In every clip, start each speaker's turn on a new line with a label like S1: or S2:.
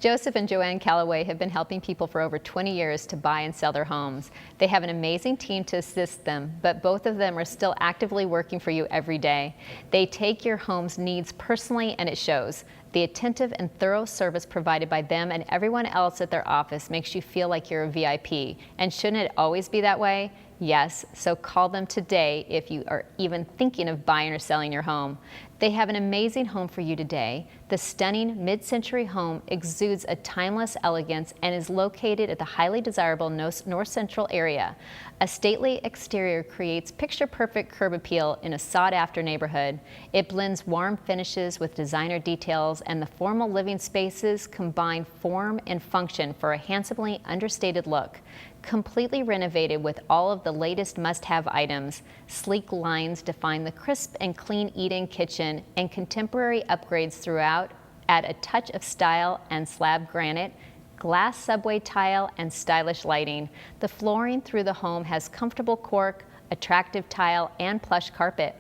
S1: Joseph and Joanne Callaway have been helping people for over 20 years to buy and sell their homes. They have an amazing team to assist them, but both of them are still actively working for you every day. They take your home's needs personally, and it shows. The attentive and thorough service provided by them and everyone else at their office makes you feel like you're a VIP. And shouldn't it always be that way? Yes, so call them today if you are even thinking of buying or selling your home. They have an amazing home for you today. The stunning mid-century home exudes a timeless elegance and is located at the highly desirable North Central area. A stately exterior creates picture-perfect curb appeal in a sought-after neighborhood. It blends warm finishes with designer details, and the formal living spaces combine form and function for a handsomely understated look. Completely renovated with all of the latest must-have items, sleek lines define the crisp and clean eat-in kitchen, and contemporary upgrades throughout add a touch of style and slab granite, glass subway tile, and stylish lighting. The flooring through the home has comfortable cork, attractive tile, and plush carpet.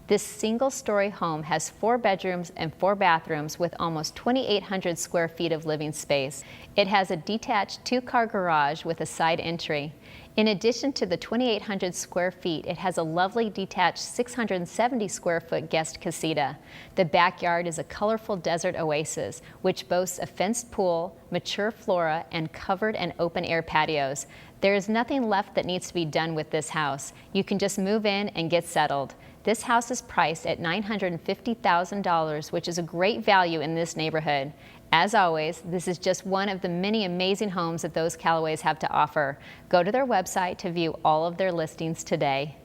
S1: This single-story home has 4 bedrooms and 4 bathrooms with almost 2,800 square feet of living space. It has a detached 2-car garage with a side entry. In addition to the 2,800 square feet, it has a lovely detached 670 square foot guest casita. The backyard is a colorful desert oasis, which boasts a fenced pool, mature flora, and covered and open air patios. There is nothing left that needs to be done with this house. You can just move in and get settled. This house is priced at $950,000, which is a great value in this neighborhood. As always, this is just one of the many amazing homes that those Callaways have to offer. Go to their website to view all of their listings today.